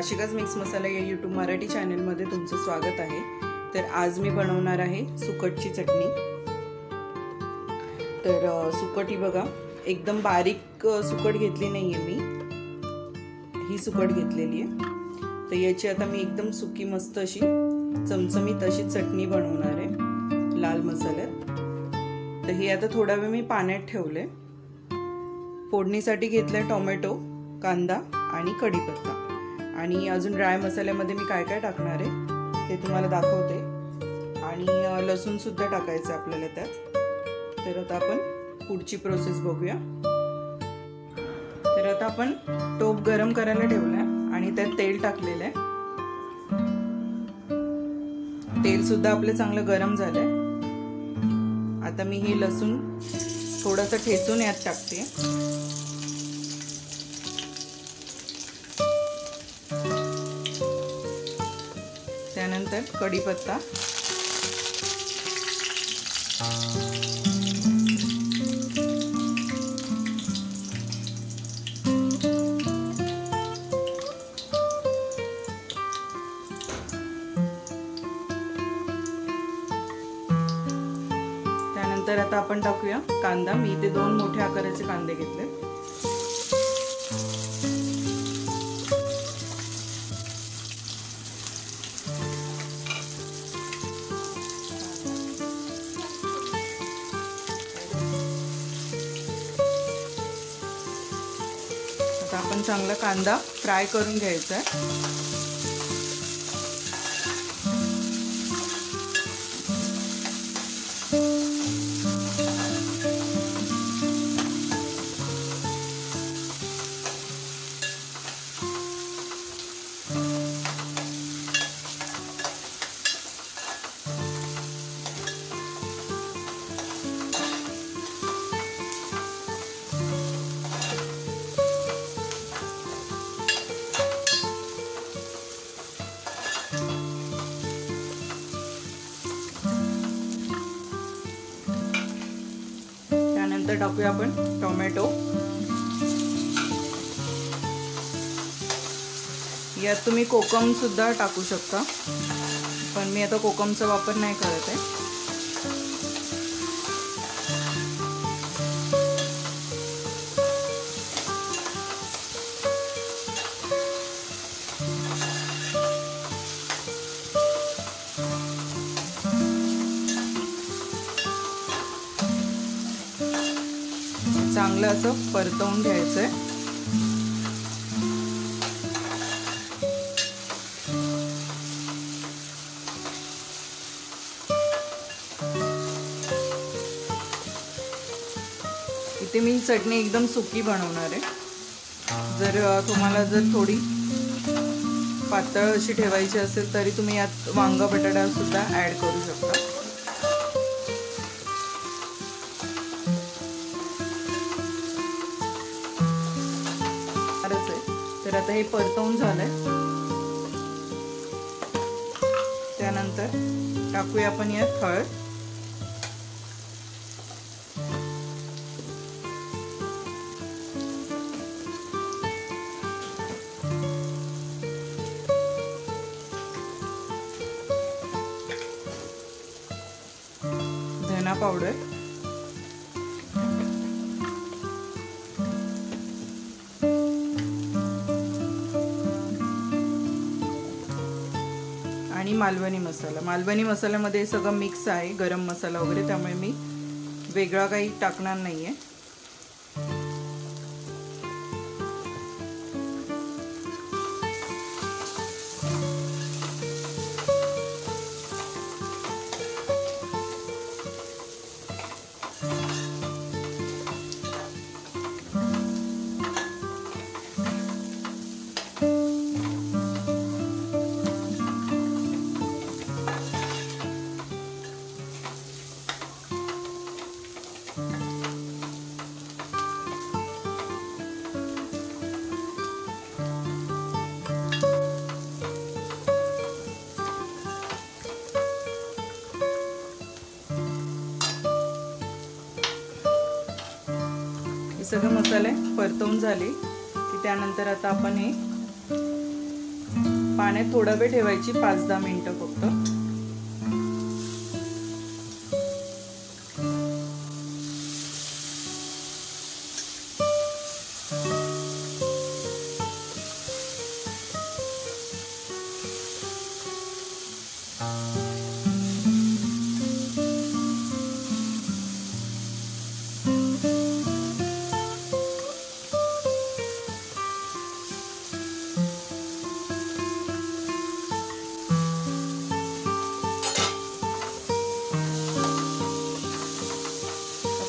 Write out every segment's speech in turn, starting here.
आशिकाज mix मसाला या YouTube Marathi चॅनलमध्ये तुमचं स्वागत आहे। तर आज मी बनवणार आहे सुकटची चटणी। तर सुकट ही बघा एकदम बारीक सुकट घेतली नाहीये मी, ही सुकट घेतलेली आहे। तर याची आता मी एकदम सुकी मस्त अशी चमचमीत अशी चटणी बनवणार आहे लाल मसाल्यात। तर ही आता थोडा वेळ मी पाण्यात ठेवले। फोडणीसाठी घेतले टोमॅटो, कांदा आणि कढीपत्ता आणि अजून ड्राय मसाल्यामध्ये मी काय काय टाकणार आहे ते तुम्हाला दाखवते। आणि लसूण सुद्धा टाकायचं आपल्याला त्यात। तर आता आपण पुढची प्रोसेस बघूया। तर आता आपण टोप गरम करायला ठेवलाय आणि त्यात तेल टाकलेलं आहे। तेल सुद्धा आपलं चांगलं गरम झालंय। आता मी हे लसूण थोडंसं ठेचून यात टाकते। त्यानंतर कढीपत्ता, त्यानंतर आता आपण टाकूया कांदा। मी इथे 2 मोठ्या आकाराचे कांदे घेतले। आता आपण चांगला कांदा फ्राय करून घ्यायचा आहे। त्यानंतर टाकूया आपण टोमॅटो। यात तुम्ही कोकम सुद्धा टाकू शकता, पण मी आता कोकमचा वापर नाही करत आहे। चांगलं असं परतवून घ्यायचंय। इथे मी चटणी एकदम सुकी बनवणार आहे। जर तुम्हाला थोडी पातळ अशी ठेवायची असेल तरी तुम्ही यात वांगा बटाटा सुद्धा ऍड करू शकता। तर आता हे परतवून झालंय। त्यानंतर टाकूया आपण यात हळद, धना पावडर, आणि मालवणी मसाला। मालवणी मसाल्यामध्ये हे सगळं मिक्स आहे, गरम मसाला वगैरे, त्यामुळे मी वेगळा काही टाकणार नाहीये। हे सगळे मसाले परतवून झाले की त्यानंतर आता आपण हे पाण्यात थोडा वेळ ठेवायची, 5-10 मिनिटं फक्त.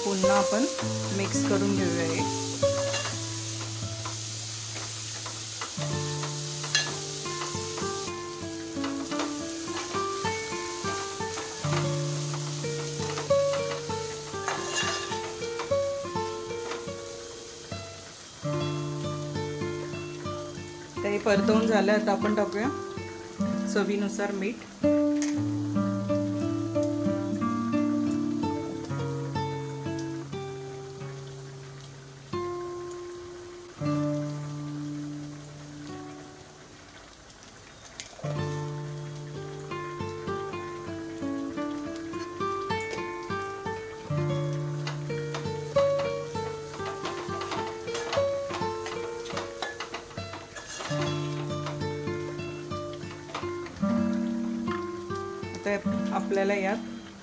पुन्हा आपण मिक्स करून घेऊया हे. तर हे परतवून झालं. आता आपण टाकूया चवीनुसार मीठ. आता आपल्याला यात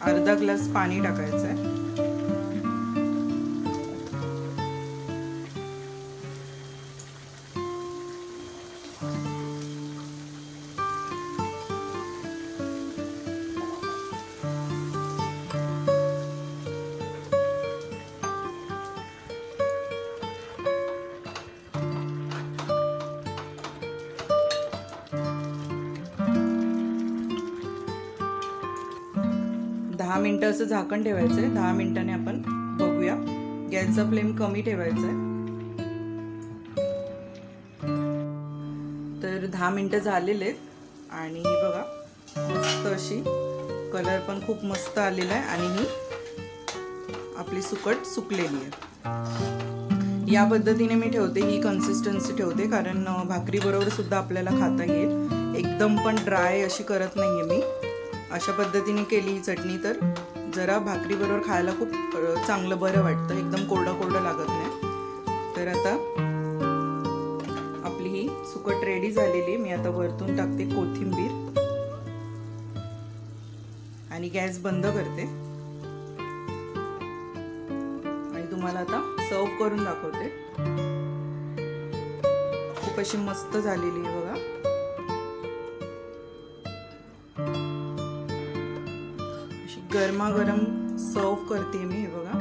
अर्धा ग्लास पाणी टाकायचं आहे. दहा मिनिटं असं झाकण ठेवायचंय. 10 मिनिटांनी आपण बघूया. गॅसचा फ्लेम कमी ठेवायचा आहे. तर 10 मिनिटं झालेले आहेत आणि ही बघा मस्त अशी कलर पण खूप मस्त आलेला आहे आणि ही आपली सुकट सुकलेली आहे. या पद्धतीने मी ठेवते, ही कन्सिस्टन्सी ठेवते, कारण भाकरी बरोबर सुद्धा आपल्याला खाता येईल. एकदम पण ड्राय अशी करत नाहीये मी. अशा पद्धतीने केली ही चटणी तर जरा भाकरी बरोबर खायला खूप चांगलं बरं वाटतं. एकदम कोरडं कोरडं लागत नाही. तर आता आपली ही सुकट रेडी झालेली. मी आता वरतून टाकते कोथिंबीर आणि गॅस बंद करते आणि तुम्हाला आता सर्व करून दाखवते. खूप अशी मस्त झालेली आहे बघा. गरमागरम सर्व करते मी. हे बघा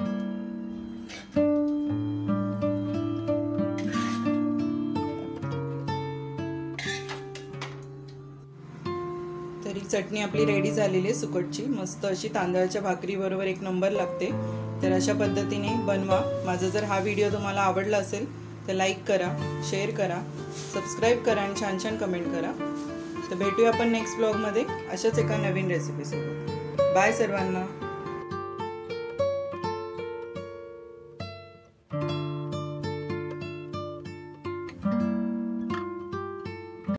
तरी चटणी आपली रेडी झालेली आहे सुकटची. मस्त अशी तांदळाच्या भाकरी बरोबर एक नंबर लागते. तर अशा पद्धतीने बनवा. माझा जर हा व्हिडिओ तुम्हाला आवडला असेल तर लाईक करा, शेअर करा, सबस्क्राईब करा आणि छान छान कमेंट करा. तर भेटूया आपण नेक्स्ट ब्लॉगमध्ये अशाच एका नवीन रेसिपीसोबत. बाय सर्वांना.